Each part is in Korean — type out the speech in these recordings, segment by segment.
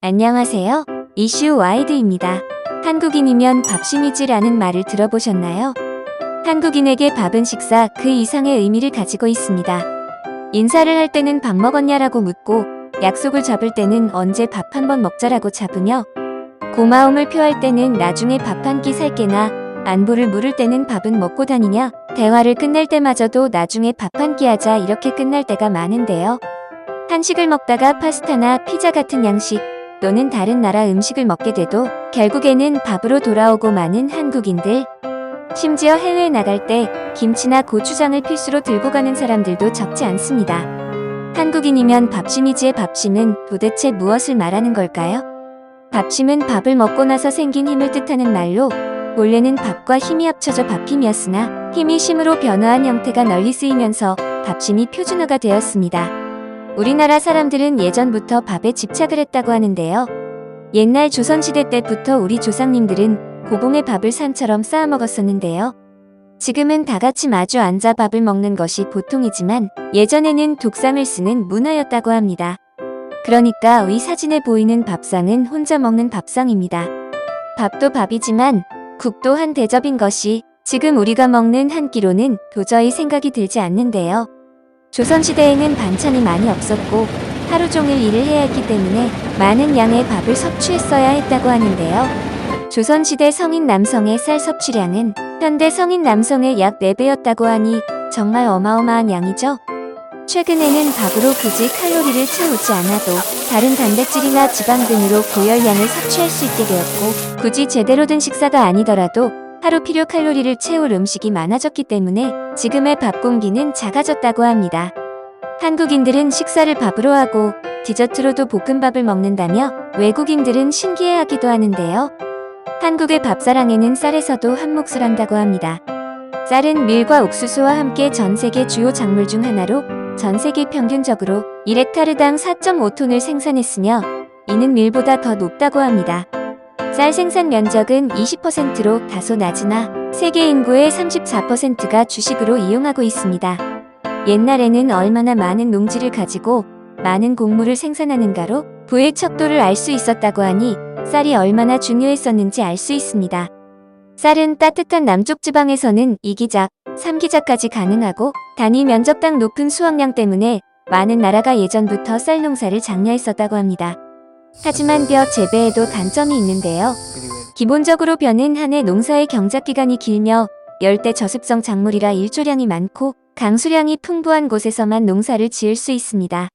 안녕하세요. 이슈 와이드입니다. 한국인이면 밥심이지라는 말을 들어보셨나요? 한국인에게 밥은 식사 그 이상의 의미를 가지고 있습니다. 인사를 할 때는 밥 먹었냐라고 묻고 약속을 잡을 때는 언제 밥 한 번 먹자라고 잡으며 고마움을 표할 때는 나중에 밥 한 끼 살게나 안부를 물을 때는 밥은 먹고 다니냐 대화를 끝낼 때마저도 나중에 밥 한 끼 하자 이렇게 끝날 때가 많은데요. 한식을 먹다가 파스타나 피자 같은 양식 또는 다른 나라 음식을 먹게 돼도 결국에는 밥으로 돌아오고 마는 한국인들. 심지어 해외에 나갈 때 김치나 고추장을 필수로 들고 가는 사람들도 적지 않습니다. 한국인이면 밥심이지의 밥심은 도대체 무엇을 말하는 걸까요? 밥심은 밥을 먹고 나서 생긴 힘을 뜻하는 말로 본래는 밥과 힘이 합쳐져 밥힘이었으나 힘이 심으로 변화한 형태가 널리 쓰이면서 밥심이 표준어가 되었습니다. 우리나라 사람들은 예전부터 밥에 집착을 했다고 하는데요. 옛날 조선시대 때부터 우리 조상님들은 고봉에 밥을 산처럼 쌓아 먹었었는데요. 지금은 다같이 마주 앉아 밥을 먹는 것이 보통이지만 예전에는 독상을 쓰는 문화였다고 합니다. 그러니까 위 사진에 보이는 밥상은 혼자 먹는 밥상입니다. 밥도 밥이지만 국도 한 대접인 것이 지금 우리가 먹는 한 끼로는 도저히 생각이 들지 않는데요. 조선시대에는 반찬이 많이 없었고 하루 종일 일을 해야 했기 때문에 많은 양의 밥을 섭취했어야 했다고 하는데요. 조선시대 성인 남성의 쌀 섭취량은 현대 성인 남성의 약 4배였다고 하니 정말 어마어마한 양이죠. 최근에는 밥으로 굳이 칼로리를 채우지 않아도 다른 단백질이나 지방 등으로 고열량을 섭취할 수 있게 되었고 굳이 제대로 된 식사가 아니더라도 하루 필요 칼로리를 채울 음식이 많아졌기 때문에 지금의 밥 공기는 작아졌다고 합니다. 한국인들은 식사를 밥으로 하고 디저트로도 볶음밥을 먹는다며 외국인들은 신기해하기도 하는데요. 한국의 밥사랑에는 쌀에서도 한 몫을 한다고 합니다. 쌀은 밀과 옥수수와 함께 전 세계 주요 작물 중 하나로 전 세계 평균적으로 1헥타르당 4.5톤을 생산했으며 이는 밀보다 더 높다고 합니다. 쌀 생산 면적은 20%로 다소 낮으나 세계 인구의 34%가 주식으로 이용하고 있습니다. 옛날에는 얼마나 많은 농지를 가지고 많은 곡물을 생산하는가로 부의 척도를 알 수 있었다고 하니 쌀이 얼마나 중요했었는지 알 수 있습니다. 쌀은 따뜻한 남쪽 지방에서는 2기작, 3기작까지 가능하고 단위 면적당 높은 수확량 때문에 많은 나라가 예전부터 쌀 농사를 장려했었다고 합니다. 하지만 벼 재배에도 단점이 있는데요. 기본적으로 벼는 한 해 농사의 경작기간이 길며 열대 저습성 작물이라 일조량이 많고 강수량이 풍부한 곳에서만 농사를 지을 수 있습니다.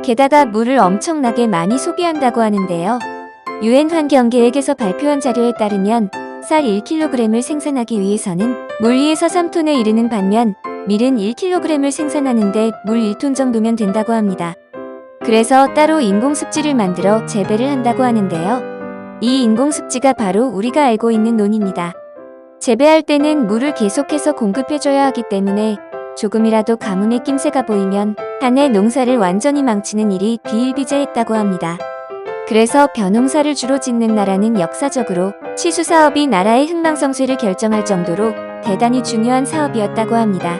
게다가 물을 엄청나게 많이 소비한다고 하는데요. 유엔 환경계획에서 발표한 자료에 따르면 쌀 1kg을 생산하기 위해서는 물 2에서 3톤에 이르는 반면 밀은 1kg을 생산하는데 물 1톤 정도면 된다고 합니다. 그래서 따로 인공습지를 만들어 재배를 한다고 하는데요. 이 인공습지가 바로 우리가 알고 있는 논입니다. 재배할 때는 물을 계속해서 공급해줘야 하기 때문에 조금이라도 가뭄의 낌새가 보이면 한 해 농사를 완전히 망치는 일이 비일비재했다고 합니다. 그래서 벼농사를 주로 짓는 나라는 역사적으로 치수사업이 나라의 흥망성쇠를 결정할 정도로 대단히 중요한 사업이었다고 합니다.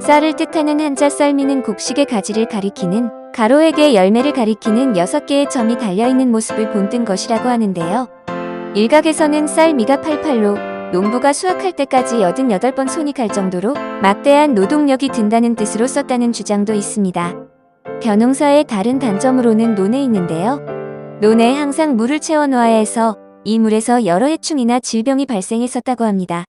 쌀을 뜻하는 한자 썰미는 곡식의 가지를 가리키는 가로에게 열매를 가리키는 6개의 점이 달려있는 모습을 본뜬 것이라고 하는데요. 일각에서는 쌀미가 88로 농부가 수확할 때까지 88번 손이 갈 정도로 막대한 노동력이 든다는 뜻으로 썼다는 주장도 있습니다. 벼농사의 다른 단점으로는 논에 있는데요. 논에 항상 물을 채워놓아야 해서 이 물에서 여러 해충이나 질병이 발생했었다고 합니다.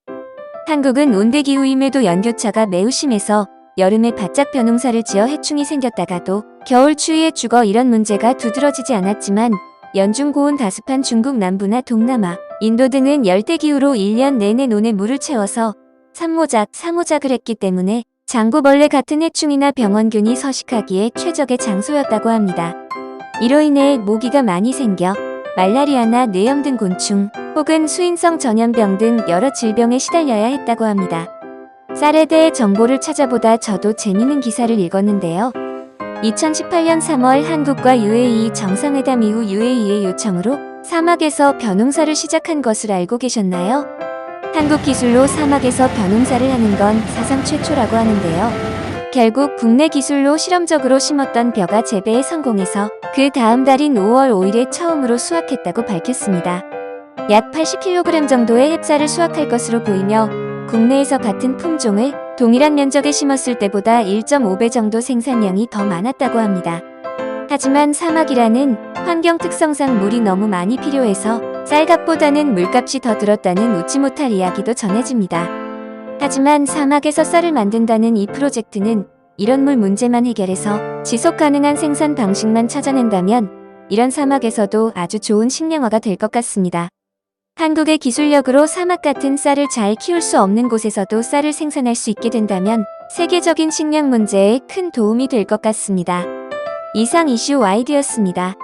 한국은 온대기후임에도 연교차가 매우 심해서 여름에 바짝 벼농사를 지어 해충이 생겼다가도 겨울 추위에 죽어 이런 문제가 두드러지지 않았지만 연중 고온 다습한 중국 남부나 동남아, 인도 등은 열대기후로 1년 내내 논에 물을 채워서 산모작, 사모작을 했기 때문에 장구벌레 같은 해충이나 병원균이 서식하기에 최적의 장소였다고 합니다. 이로 인해 모기가 많이 생겨 말라리아나 뇌염 등 곤충 혹은 수인성 전염병 등 여러 질병에 시달려야 했다고 합니다. 쌀에 대해 정보를 찾아보다 저도 재미있는 기사를 읽었는데요. 2018년 3월 한국과 UAE 정상회담 이후 UAE의 요청으로 사막에서 벼농사를 시작한 것을 알고 계셨나요? 한국 기술로 사막에서 벼농사를 하는 건 사상 최초라고 하는데요. 결국 국내 기술로 실험적으로 심었던 벼가 재배에 성공해서 그 다음 달인 5월 5일에 처음으로 수확했다고 밝혔습니다. 약 80kg 정도의 햅쌀을 수확할 것으로 보이며 국내에서 같은 품종을 동일한 면적에 심었을 때보다 1.5배 정도 생산량이 더 많았다고 합니다. 하지만 사막이라는 환경 특성상 물이 너무 많이 필요해서 쌀값보다는 물값이 더 들었다는 웃지 못할 이야기도 전해집니다. 하지만 사막에서 쌀을 만든다는 이 프로젝트는 이런 물 문제만 해결해서 지속 가능한 생산 방식만 찾아낸다면 이런 사막에서도 아주 좋은 식량화가 될 것 같습니다. 한국의 기술력으로 사막 같은 쌀을 잘 키울 수 없는 곳에서도 쌀을 생산할 수 있게 된다면 세계적인 식량 문제에 큰 도움이 될 것 같습니다. 이상 이슈 와이드였습니다.